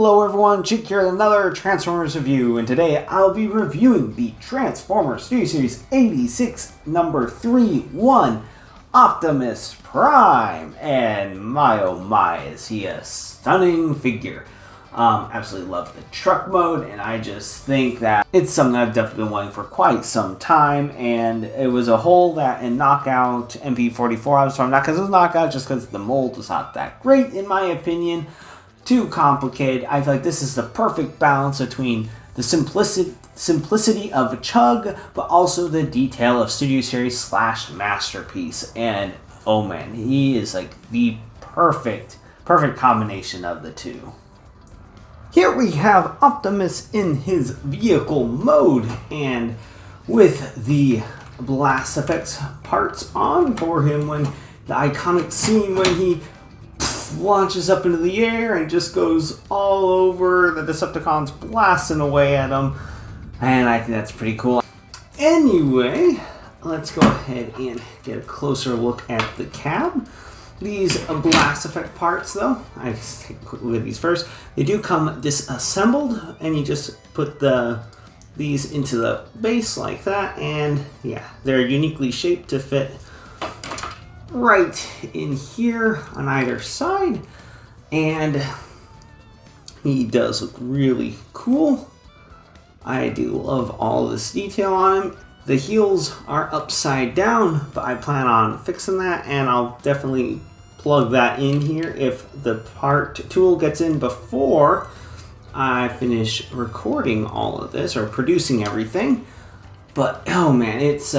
Hello everyone, Chick here with another Transformers review, and today I'll be reviewing the Transformers Studio Series 86 number 3-1 Optimus Prime, and my oh my is he a stunning figure. Absolutely love the truck mode, and I just think that it's something I've definitely been wanting for quite some time, and it was a hole that in Knockout MP44 I was talking about, because it was Knockout, just because the mold was not that great in my opinion. Too complicated. I feel like this is the perfect balance between the simplicity of Chug, but also the detail of Studio Series / Masterpiece. And oh man, he is like the perfect combination of the two. Here we have Optimus in his vehicle mode, and with the blast effects parts on for him, when the iconic scene when he launches up into the air and just goes all over the Decepticons, blasting away at him, and I think that's pretty cool. Anyway, let's go ahead and get a closer look at the cab. These blast effect parts, though, I just take a quick look at these first. They do come disassembled, and you just put these into the base like that, and yeah, they're uniquely shaped to fit right in here on either side, and he does look really cool. I do love all this detail on him. The heels are upside down, but I plan on fixing that, and I'll definitely plug that in here if the part tool gets in before I finish recording all of this or producing everything. But oh man, it's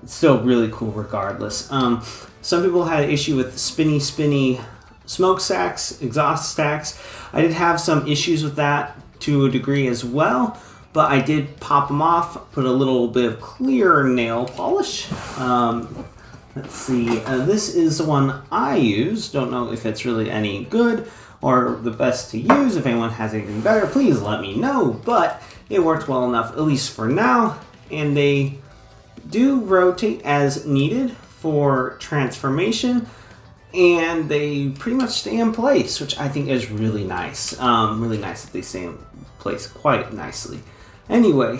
still really cool regardless. Some people had an issue with spinny smokestacks, exhaust stacks. I did have some issues with that to a degree as well, but I did pop them off, put a little bit of clear nail polish. Let's see, this is the one I use. Don't know if it's really any good or the best to use. If anyone has anything better, please let me know, but it worked well enough, at least for now, and they do rotate as needed for transformation, and they pretty much stay in place, which I think is really nice. Really nice that they stay in place quite nicely. Anyway,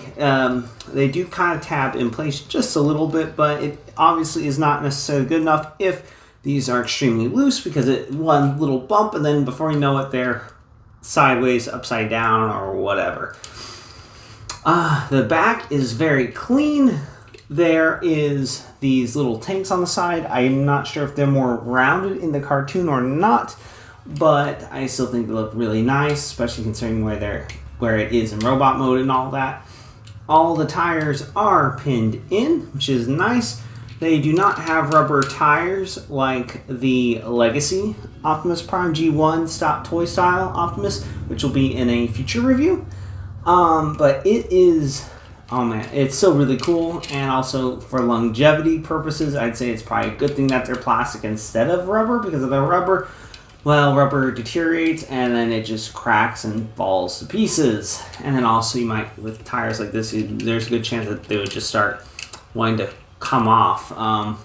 they do kind of tab in place just a little bit, but it obviously is not necessarily good enough if these are extremely loose, because it one little bump and then before you know it, they're sideways, upside down, or whatever. The back is very clean. There is these little tanks on the side. I'm not sure if they're more rounded in the cartoon or not, but I still think they look really nice, especially considering where it is in robot mode and all that. All the tires are pinned in, which is nice. They do not have rubber tires like the Legacy Optimus Prime G1 Stop Toy Style Optimus, which will be in a future review. But it is, oh man, it's still really cool, and also for longevity purposes, I'd say it's probably a good thing that they're plastic instead of rubber, because if they're rubber, well, rubber deteriorates and then it just cracks and falls to pieces. And then also you might, with tires like this, there's a good chance that they would just start wanting to come off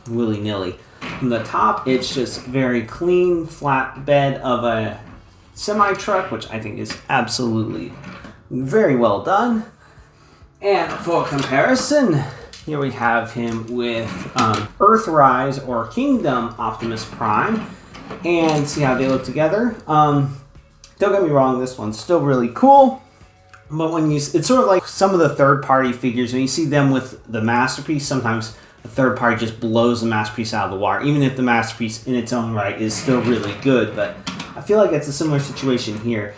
willy-nilly. From the top, it's just very clean, flat bed of a semi-truck, which I think is absolutely very well done. And for comparison, here we have him with Earthrise or Kingdom Optimus Prime, and see how they look together. Don't get me wrong, this one's still really cool, but when it's sort of like some of the third-party figures, when you see them with the Masterpiece, sometimes the third party just blows the Masterpiece out of the water, even if the Masterpiece in its own right is still really good. But I feel like it's a similar situation here.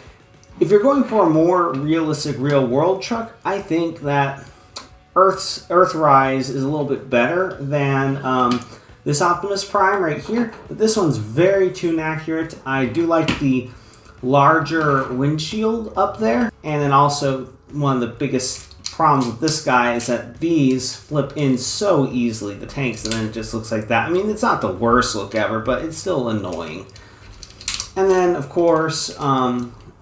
If you're going for a more realistic, real-world truck, I think that Earthrise is a little bit better than this Optimus Prime right here. But this one's very tune accurate. I do like the larger windshield up there. And then also, one of the biggest problems with this guy is that these flip in so easily, the tanks, and then it just looks like that. I mean, it's not the worst look ever, but it's still annoying. And then, of course,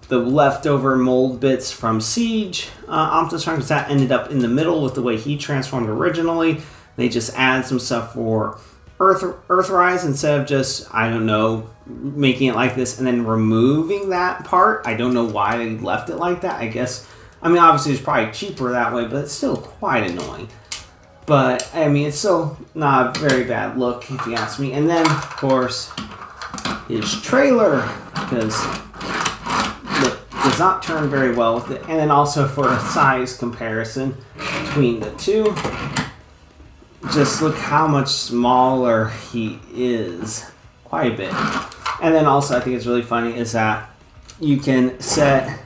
the leftover mold bits from Siege Optimus Prime, because that ended up in the middle with the way he transformed originally. They just added some stuff for Earthrise instead of just, I don't know, making it like this and then removing that part. I don't know why they left it like that. I guess, I mean, obviously it's probably cheaper that way, but it's still quite annoying. But, I mean, it's still not a very bad look, if you ask me. And then, of course, his trailer, because it does not turn very well with it. And then also for a size comparison between the two, just look how much smaller he is. Quite a bit. And then also, I think it's really funny is that you can set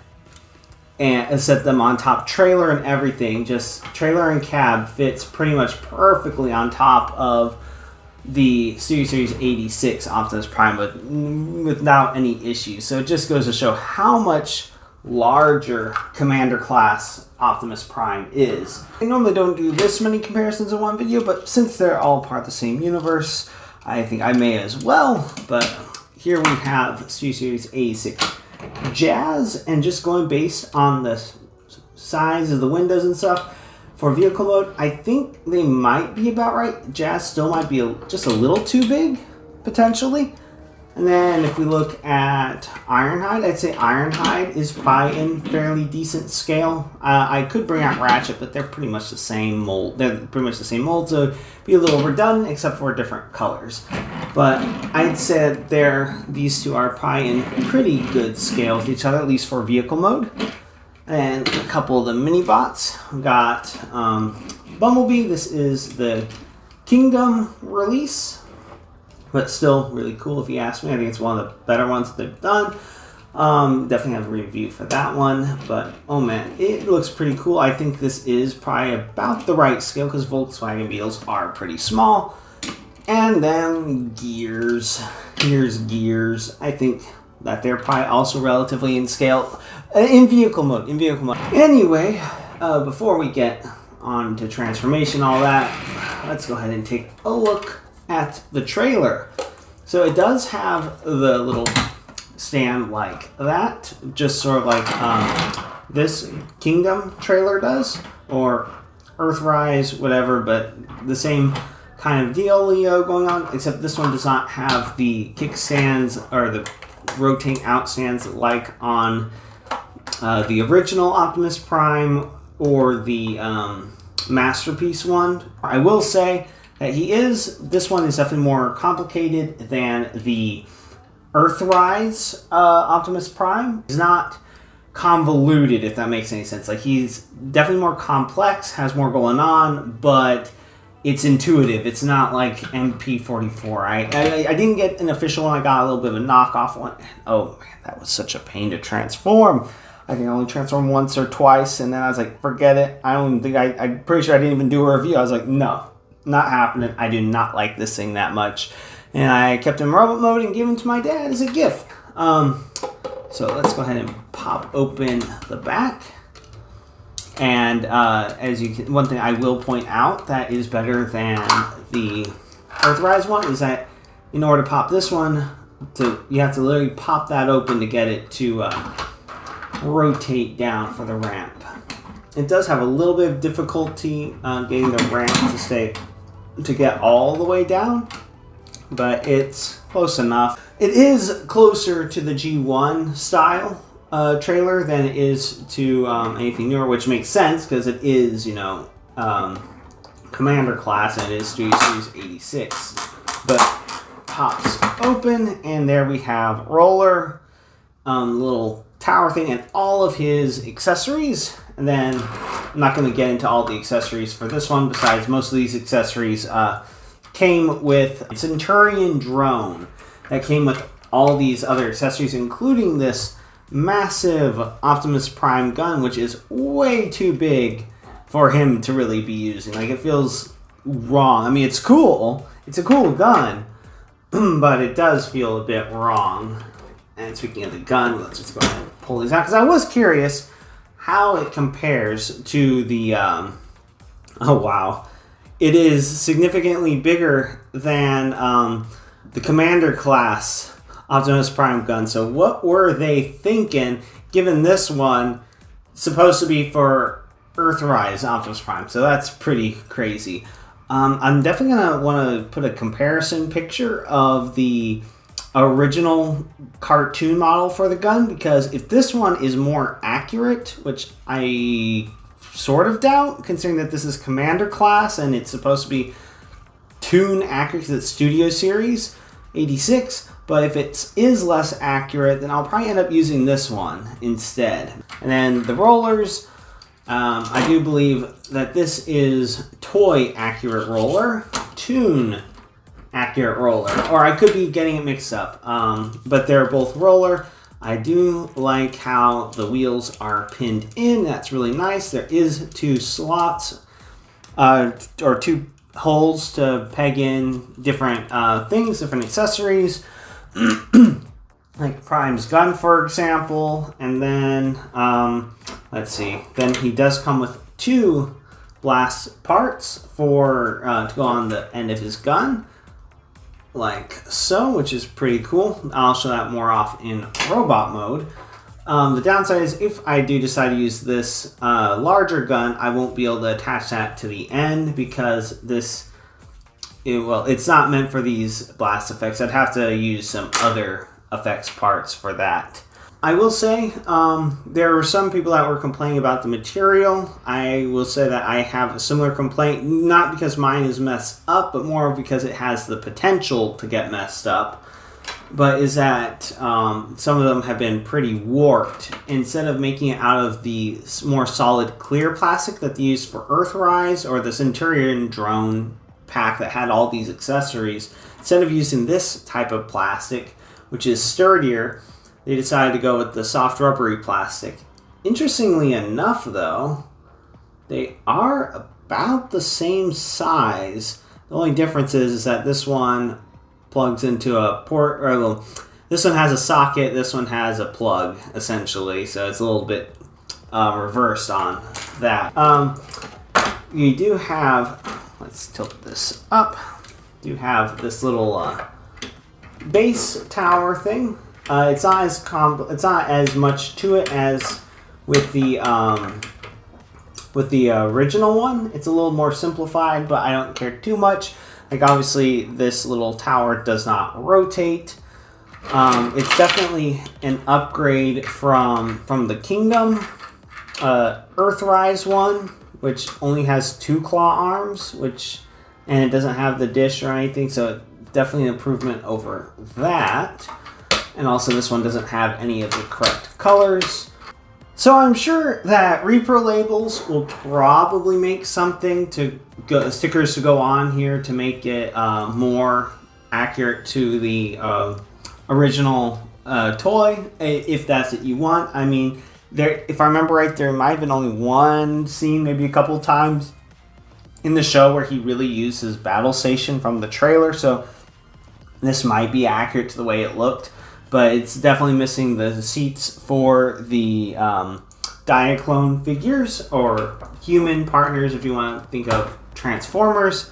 them on top. Trailer and everything, just trailer and cab fits pretty much perfectly on top of the Studio Series 86 Optimus Prime without any issues. So it just goes to show how much larger Commander class Optimus Prime is. I normally don't do this many comparisons in one video, but since they're all part of the same universe, I think I may as well. But here we have Studio Series 86 Jazz, and just going based on the size of the windows and stuff for vehicle mode, I think they might be about right. Jazz still might be just a little too big, potentially. And then if we look at Ironhide, I'd say Ironhide is probably in fairly decent scale. I could bring out Ratchet, but they're pretty much the same mold. They're pretty much the same mold, so it'd be a little redundant except for different colors. But I'd say these two are probably in pretty good scale with each other, at least for vehicle mode. And a couple of the mini bots. We've got Bumblebee. This is the Kingdom release, but still really cool if you ask me. I think it's one of the better ones that they've done. Definitely have a review for that one, but oh man, it looks pretty cool. I think this is probably about the right scale because Volkswagen Beetles are pretty small. And then Gears. Here's Gears. I think that they're probably also relatively in scale in vehicle mode. Anyway, before we get on to transformation, all that, let's go ahead and take a look at the trailer. So it does have the little stand like that, just sort of like this Kingdom trailer does, or Earthrise, whatever, but the same kind of dealio going on, except this one does not have the kickstands or the rotating out stands like on the original Optimus Prime or the Masterpiece one. I will say that this one is definitely more complicated than the Earthrise Optimus Prime. It's not convoluted, if that makes any sense. Like, he's definitely more complex, has more going on, but it's intuitive. It's not like MP44. I didn't get an official one. I got a little bit of a knockoff one. Oh man, that was such a pain to transform. I think I only transformed once or twice, and then I was like, forget it. I don't think I'm pretty sure I didn't even do a review. I was like, no, not happening. I do not like this thing that much. And I kept him in robot mode and gave him to my dad as a gift. So let's go ahead and pop open the back. And as you can, one thing I will point out that is better than the Earthrise one is that in order to pop this one, you have to literally pop that open to get it to rotate down for the ramp. It does have a little bit of difficulty getting the ramp to get all the way down, but it's close enough. It is closer to the G1 style trailer than it is to anything newer, which makes sense because it is, Commander class and it is Studio Series 86. But pops open and there we have Roller, little tower thing, and all of his accessories. And then I'm not going to get into all the accessories for this one. Besides, most of these accessories came with a Centurion drone that came with all these other accessories, including this massive Optimus Prime gun, which is way too big for him to really be using. Like, it feels wrong. I mean, it's cool. It's a cool gun, but it does feel a bit wrong. And speaking of the gun, let's just go ahead and pull these out, because I was curious how it compares to the, oh wow. It is significantly bigger than the Commander class Optimus Prime gun. So what were they thinking, given this one supposed to be for Earthrise Optimus Prime? So that's pretty crazy. I'm definitely going to want to put a comparison picture of the original cartoon model for the gun, because if this one is more accurate, which I sort of doubt, considering that this is Commander class and it's supposed to be toon accurate because it's Studio Series 86, but if it is less accurate, then I'll probably end up using this one instead. And then the rollers, I do believe that this is toy accurate roller, toon accurate roller, or I could be getting it mixed up, but they're both roller. I do like how the wheels are pinned in. That's really nice. There is 2 slots, or 2 holes to peg in different things, different accessories, like Prime's gun, for example. And then, let's see, then he does come with 2 blast parts for to go on the end of his gun, like so, which is pretty cool. I'll show that more off in robot mode. The downside is if I do decide to use this larger gun, I won't be able to attach that to the end because it's not meant for these blast effects. I'd have to use some other effects parts for that. I will say there were some people that were complaining about the material. I will say that I have a similar complaint, not because mine is messed up, but more because it has the potential to get messed up. But is that some of them have been pretty warped. Instead of making it out of the more solid clear plastic that they used for Earthrise or the Centurion drone pack that had all these accessories, instead of using this type of plastic, which is sturdier, they decided to go with the soft rubbery plastic. Interestingly enough, though, they are about the same size. The only difference is that this one plugs into a port, or this one has a socket, this one has a plug, essentially. So it's a little bit reversed on that. You do have, let's tilt this up, you have this little base tower thing. It's not as much to it as with the original one. It's a little more simplified, but I don't care too much. Like, obviously, this little tower does not rotate. It's definitely an upgrade from the Kingdom Earthrise one, which only has 2 claw arms, and it doesn't have the dish or anything, so definitely an improvement over that. And also this one doesn't have any of the correct colors. So I'm sure that repro labels will probably make something to go, stickers to go on here to make it more accurate to the original toy, if that's what you want. I mean, if I remember right, there might have been only one scene, maybe a couple times in the show where he really used his battle station from the trailer, so this might be accurate to the way it looked. But it's definitely missing the seats for the Diaclone figures, or human partners if you want to think of Transformers.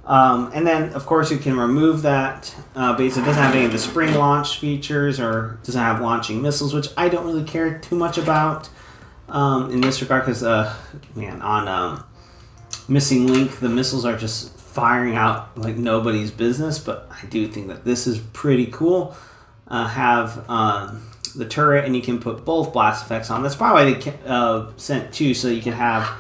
And then, of course, you can remove that. Basically, it doesn't have any of the spring launch features, or doesn't have launching missiles, which I don't really care too much about in this regard, because, on Missing Link, the missiles are just firing out like nobody's business, but I do think that this is pretty cool. Have the turret, and you can put both blast effects on. That's probably why they sent 2, so you can have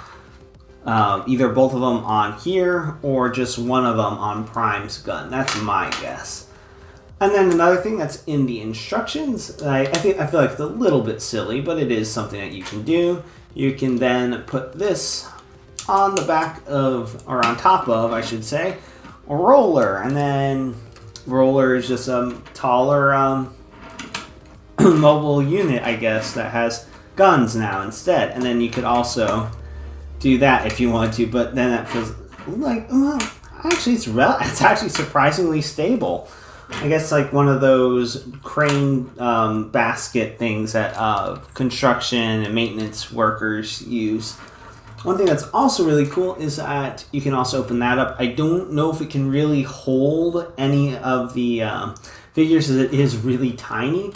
either both of them on here or just one of them on Prime's gun. That's my guess. And then another thing that's in the instructions, I feel like it's a little bit silly, but it is something that you can do. You can then put this on the back of, or on top of, I should say, a roller, and then roller is just a taller mobile unit, I guess, that has guns now instead. And then you could also do that if you want to, but then that feels like, well, actually it's actually surprisingly stable. I guess like one of those crane basket things that construction and maintenance workers use. One thing that's also really cool is that you can also open that up. I don't know if it can really hold any of the figures, as it is really tiny,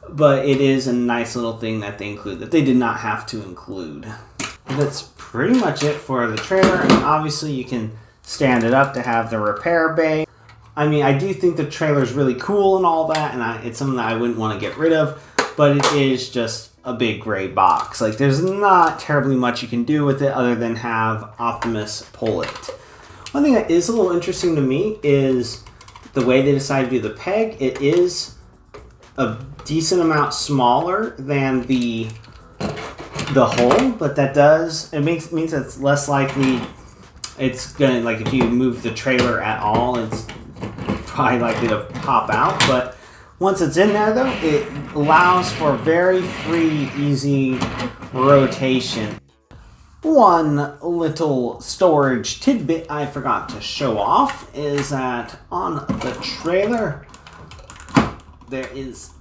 but it is a nice little thing that they include, that they did not have to include. And that's pretty much it for the trailer. I mean, obviously you can stand it up to have the repair bay. I mean, I do think the trailer is really cool and all that, and it's something that I wouldn't want to get rid of, but it is just a big gray box. Like, there's not terribly much you can do with it other than have Optimus pull it. One thing that is a little interesting to me is the way they decided to do the peg. It is a decent amount smaller than the hole, but that means it's less likely it's gonna, like, if you move the trailer at all, it's probably likely to pop out. But once it's in there, though, it allows for very free, easy rotation. One little storage tidbit I forgot to show off is that on the trailer, there is,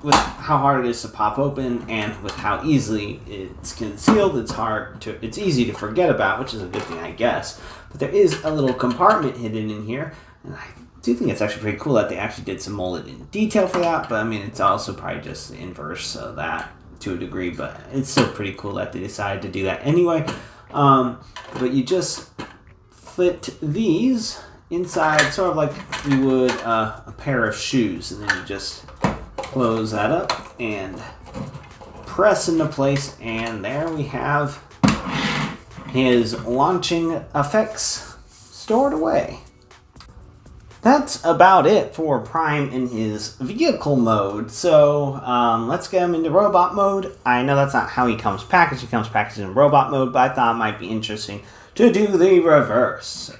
with how hard it is to pop open and with how easily it's concealed, it's easy to forget about, which is a good thing, I guess. But there is a little compartment hidden in here, and I do think it's actually pretty cool that they actually did some molded in detail for that, but I mean, it's also probably just the inverse of that to a degree, but it's still pretty cool that they decided to do that anyway. But you just fit these inside, sort of like you would a pair of shoes, and then you just close that up and press into place, and there we have his launching effects stored away. That's about it for Prime in his vehicle mode. So let's get him into robot mode. I know that's not how he comes packaged. He comes packaged in robot mode, but I thought it might be interesting to do the reverse.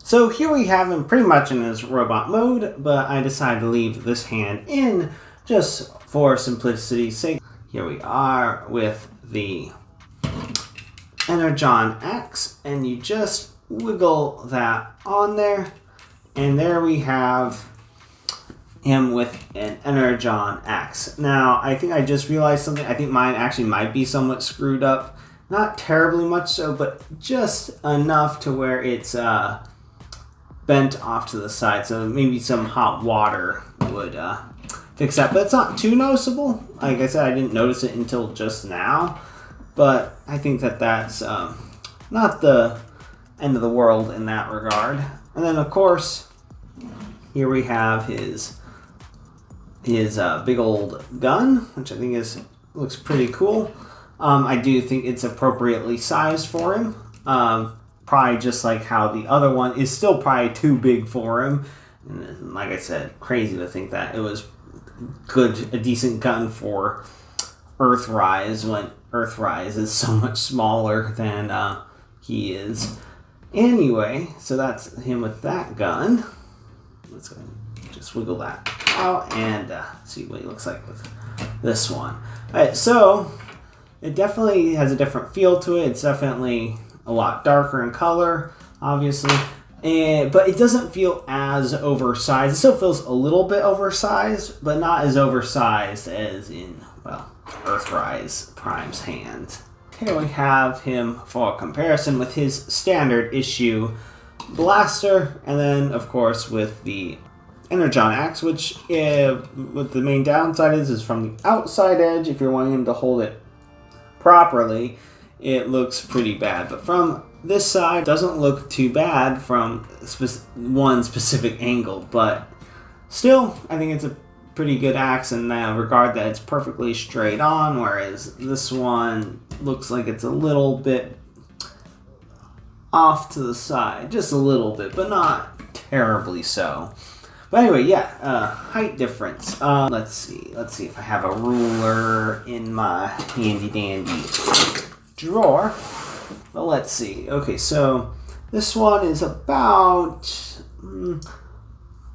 So here we have him pretty much in his robot mode, but I decided to leave this hand in just for simplicity's sake. Here we are with the Energon X, and you just wiggle that on there, and there we have him with an Energon X. Now, I think I just realized something. I think mine actually might be somewhat screwed up. Not terribly much so, but just enough to where it's bent off to the side. So maybe some hot water would fix that. But it's not too noticeable. Like I said, I didn't notice it until just now. But I think that that's not the end of the world in that regard. And then, of course, here we have his big old gun, which I think looks pretty cool. I do think it's appropriately sized for him. Probably just like how the other one is still probably too big for him. And like I said, crazy to think that it was a decent gun for Earthrise when Earthrise is so much smaller than he is. Anyway, so that's him with that gun. Let's go ahead and just wiggle that out and see what he looks like with this one. Alright, so it definitely has a different feel to it. It's definitely a lot darker in color, obviously. But it doesn't feel as oversized. It still feels a little bit oversized, but not as oversized as in, well, Earthrise Prime's hand. Here we have him for comparison with his standard issue blaster, and then of course with the Energon axe, which what the main downside is from the outside edge. If you're wanting him to hold it properly, it looks pretty bad, but from this side doesn't look too bad from one specific angle, but still I think it's a pretty good axe in that regard that it's perfectly straight on, whereas this one looks like it's a little bit off to the side, just a little bit, but not terribly so. But anyway, yeah, height difference. Let's see if I have a ruler in my handy dandy drawer. Well, let's see. Okay, so this one is about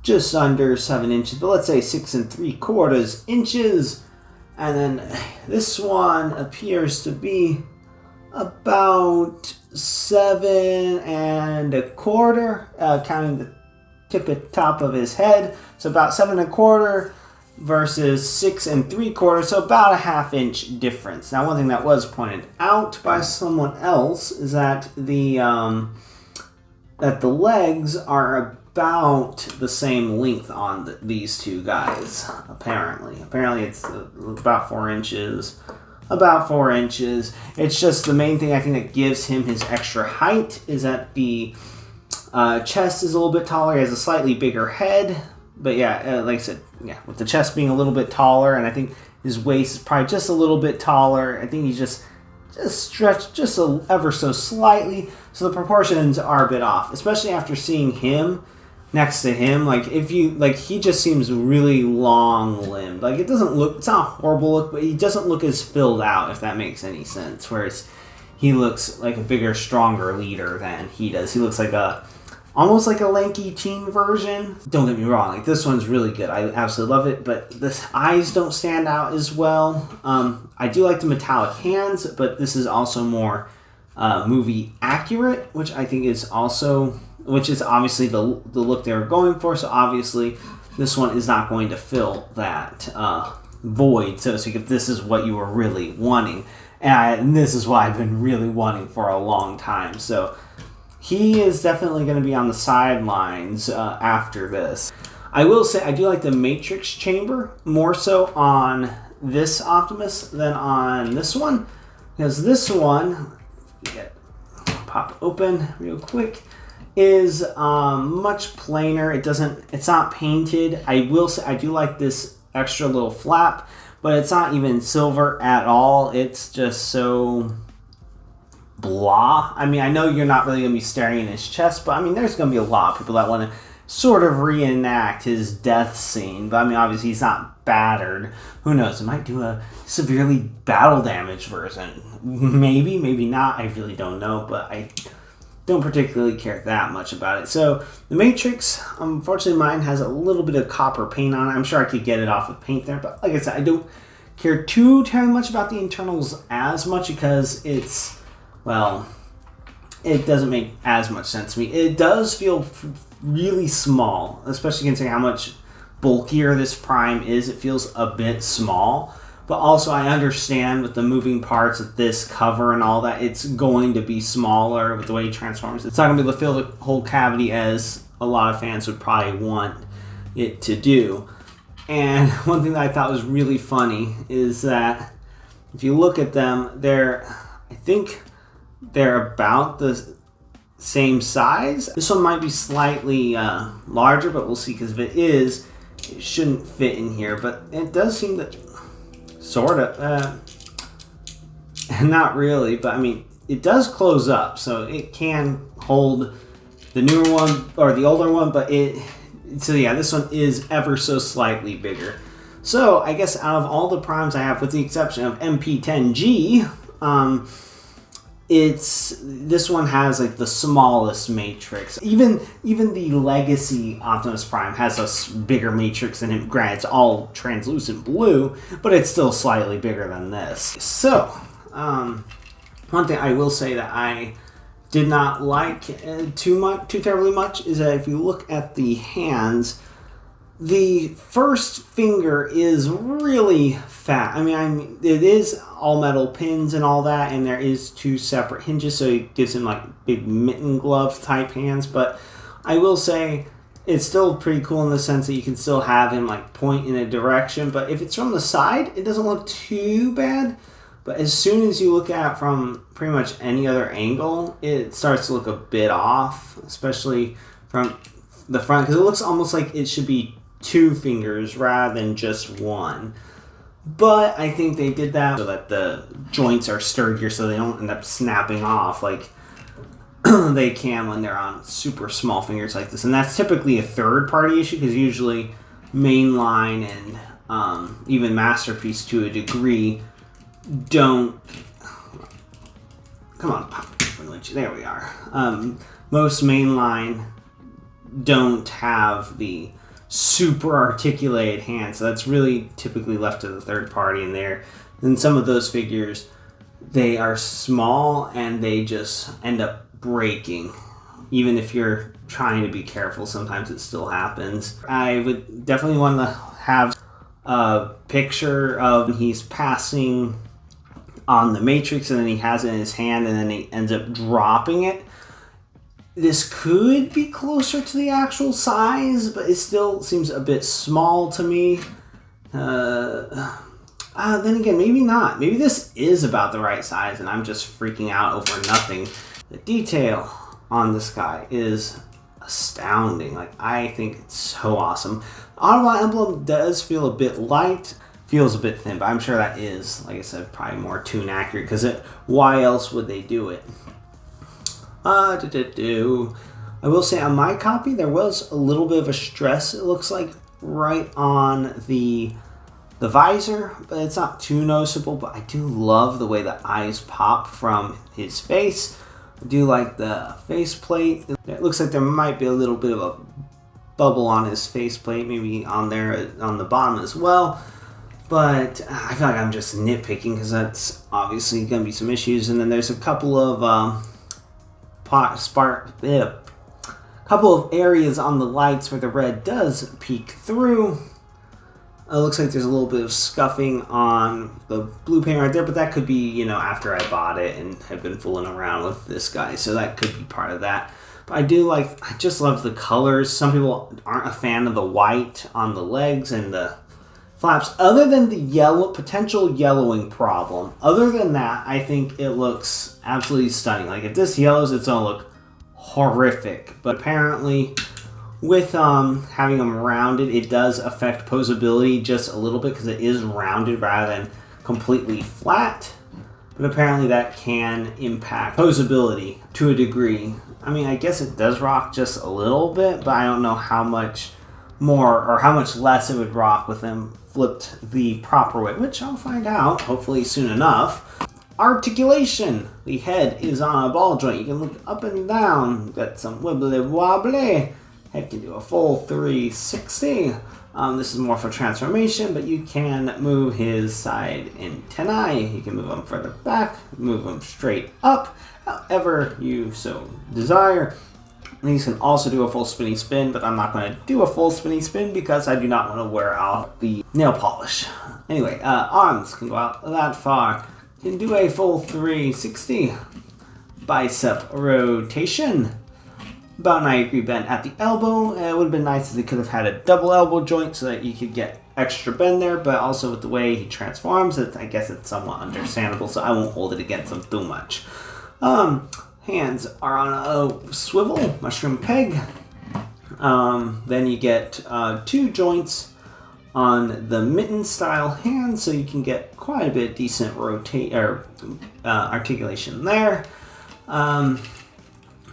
just under 7 inches, but let's say 6 3/4 inches. And then this one appears to be about 7 1/4, counting the top of his head. So about 7 1/4 versus 6 3/4, so about a ½ inch difference. Now, one thing that was pointed out by someone else is that the legs are about the same length on these two guys. Apparently it's about 4 inches. About 4 inches. It's just the main thing I think that gives him his extra height is that the chest is a little bit taller. He has a slightly bigger head. But yeah, like I said, yeah, with the chest being a little bit taller, and I think his waist is probably just a little bit taller. I think he's just stretched just ever so slightly. So the proportions are a bit off, especially after seeing him next to him. Like he just seems really long-limbed. Like it's not a horrible look, but he doesn't look as filled out, if that makes any sense. Whereas he looks like a bigger, stronger leader than he does. He looks like almost like a lanky teen version. Don't get me wrong, like this one's really good. I absolutely love it, but the eyes don't stand out as well. I do like the metallic hands, but this is also more movie accurate, which I think is obviously the look they were going for. So obviously this one is not going to fill that void, so to speak, if this is what you were really wanting. And this is what I've been really wanting for a long time. So he is definitely going to be on the sidelines after this. I will say I do like the Matrix chamber more so on this Optimus than on this one. Because this one, pop open real quick, is much plainer. It's not painted. I will say I do like this extra little flap, but it's not even silver at all. It's just so blah. I mean, I know you're not really going to be staring in his chest, but I mean, there's going to be a lot of people that want to sort of reenact his death scene. But I mean, obviously he's not battered. Who knows? It might do a severely battle damage version. Maybe, maybe not. I really don't know, but I don't particularly care that much about it. So the Matrix, unfortunately mine has a little bit of copper paint on it. I'm sure I could get it off with paint there, but like I said, I don't care too terribly much about the internals as much because it's, well, it doesn't make as much sense to me. It does feel really small, especially considering how much bulkier this Prime is. It feels a bit small, but also I understand with the moving parts of this cover and all that, it's going to be smaller with the way he transforms. It's not going to be able to fill the whole cavity as a lot of fans would probably want it to do. And one thing that I thought was really funny is that if you look at them, I think they're about the same size. This one might be slightly larger, but we'll see, because if it is, it shouldn't fit in here. But it does seem that sort of, not really, but I mean, it does close up, so it can hold the newer one or the older one, but so yeah, this one is ever so slightly bigger. So I guess out of all the Primes I have, with the exception of MP10G, this one has like the smallest matrix. Even the Legacy Optimus Prime has a bigger matrix than him. Granted, it's all translucent blue, but it's still slightly bigger than this. So, one thing I will say that I did not like too terribly much is that if you look at the hands, the first finger is really fat. I mean, it is all metal pins and all that, and there is 2 separate hinges, so it gives him like big mitten glove type hands. But I will say it's still pretty cool in the sense that you can still have him like point in a direction. But if it's from the side, it doesn't look too bad. But as soon as you look at it from pretty much any other angle, it starts to look a bit off, especially from the front, because it looks almost like it should be 2 fingers rather than just 1. But I think they did that so that the joints are sturdier so they don't end up snapping off like they can when they're on super small fingers like this. And that's typically a third-party issue, because usually Mainline and even Masterpiece to a degree don't... Come on, pop. There we are. Most Mainline don't have the super articulated hands, so that's really typically left to the third party in there. And some of those figures, they are small and they just end up breaking. Even if you're trying to be careful, sometimes it still happens. I would definitely want to have a picture of he's passing on the Matrix and then he has it in his hand and then he ends up dropping it. This could be closer to the actual size, but it still seems a bit small to me. Then again, maybe not. Maybe this is about the right size and I'm just freaking out over nothing. The detail on this guy is astounding. Like, I think it's so awesome. The Autobot emblem does feel a bit light. Feels a bit thin, but I'm sure that is, like I said, probably more tune accurate, because why else would they do it? I will say on my copy there was a little bit of a stress, it looks like, right on the visor, but it's not too noticeable. But I do love the way the eyes pop from his face. I do like the faceplate. It looks like there might be a little bit of a bubble on his faceplate, maybe on there on the bottom as well. But I feel like I'm just nitpicking, because that's obviously going to be some issues. And then there's a couple of couple of areas on the lights where the red does peek through. It looks like there's a little bit of scuffing on the blue paint right there, but that could be, after I bought it and have been fooling around with this guy, so that could be part of that. But I just love the colors. Some people aren't a fan of the white on the legs and the flaps. Other than the potential yellowing problem, other than that, I think it looks absolutely stunning. Like, if this yellows, it's gonna look horrific. But apparently, with having them rounded, it does affect posability just a little bit, because it is rounded rather than completely flat. But apparently that can impact posability to a degree. I mean, I guess it does rock just a little bit, but I don't know how much more or how much less it would rock with them flipped the proper way, which I'll find out hopefully soon enough. Articulation. The head is on a ball joint. You can look up and down. Got some wibbly wobbly. Head can do a full 360. This is more for transformation, but you can move his side antennae. You can move them further back, move them straight up, however you so desire. These can also do a full spinny spin, but I'm not going to do a full spinny spin because I do not want to wear out the nail polish. Anyway, arms can go out that far. Can do a full 360. Bicep rotation. About 90 degree bend at the elbow. It would have been nice if they could have had a double elbow joint so that you could get extra bend there, but also with the way he transforms, I guess it's somewhat understandable, so I won't hold it against him too much. Hands are on a swivel, mushroom peg. Then you get 2 joints on the mitten style hand, so you can get quite a bit of decent articulation there.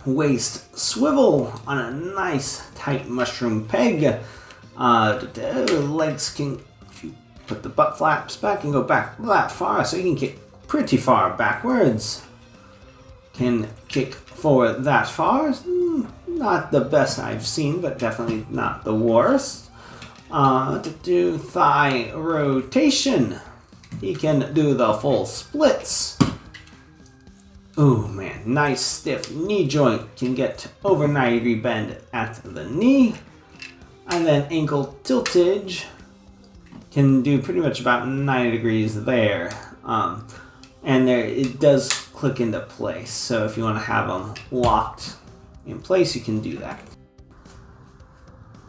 Waist swivel on a nice tight mushroom peg. Legs can, if you put the butt flaps back, and go back that far, so you can kick pretty far backwards. Can kick forward that far. Not the best I've seen, but definitely not the worst. To do thigh rotation, he can do the full splits. Oh man, nice stiff knee joint. Can get to over 90-degree bend at the knee. And then ankle tiltage. Can do pretty much about 90 degrees there. And there it does click into place. So if you want to have them locked in place, you can do that.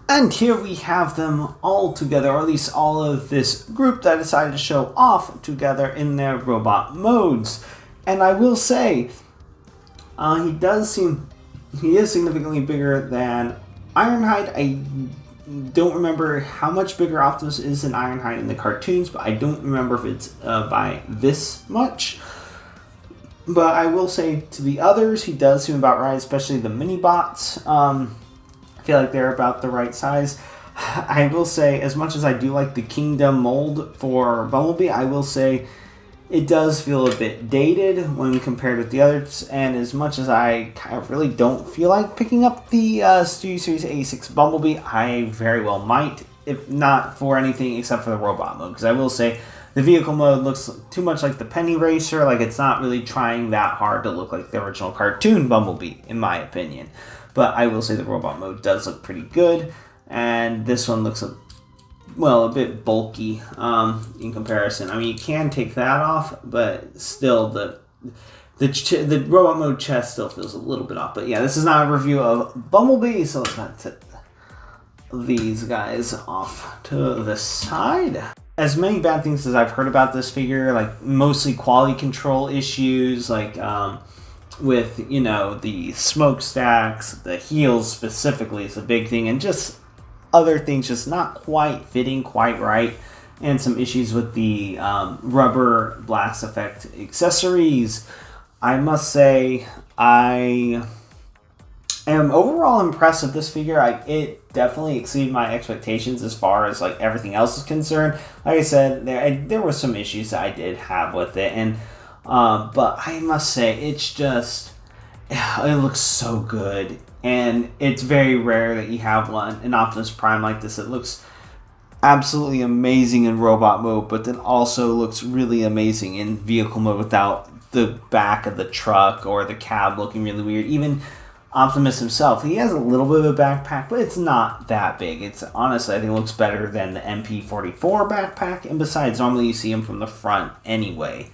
And here we have them all together, or at least all of this group that decided to show off together in their robot modes. And I will say, he is significantly bigger than Ironhide. I don't remember how much bigger Optimus is than Ironhide in the cartoons, but I don't remember if it's by this much. But I will say to the others, he does seem about right, especially the mini-bots. I feel like they're about the right size. I will say, as much as I do like the Kingdom mold for Bumblebee, I will say it does feel a bit dated when compared with the others, and as much as I kind of really don't feel like picking up the Studio Series 86 Bumblebee, I very well might, if not for anything except for the robot mode, because I will say the vehicle mode looks too much like the Penny Racer, like it's not really trying that hard to look like the original cartoon Bumblebee, in my opinion. But I will say the robot mode does look pretty good, and this one looks a bit bulky in comparison. I mean, you can take that off, but still the robot mode chest still feels a little bit off. But yeah, this is not a review of Bumblebee, so let's not set these guys off to the side. As many bad things as I've heard about this figure, like mostly quality control issues, like with, you know, the smokestacks, the heels specifically is a big thing, and just other things just not quite fitting quite right, and some issues with the rubber blast effect accessories. I must say, I am overall impressed with this figure. It definitely exceeded my expectations as far as like everything else is concerned. Like I said, there were some issues that I did have with it, and but I must say, it's just, it looks so good. And it's very rare that you have an Optimus Prime like this. It looks absolutely amazing in robot mode, but then also looks really amazing in vehicle mode without the back of the truck or the cab looking really weird. Even Optimus himself, he has a little bit of a backpack, but it's not that big. It's honestly, I think it looks better than the MP44 backpack. And besides, normally you see him from the front anyway.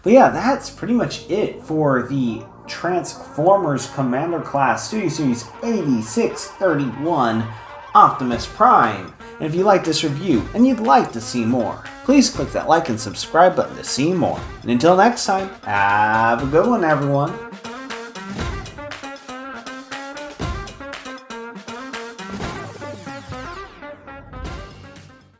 But yeah, that's pretty much it for the Transformers Commander Class Studio Series 8631 Optimus Prime. And if you like this review and you'd like to see more, please click that like and subscribe button to see more. And until next time, have a good one, everyone.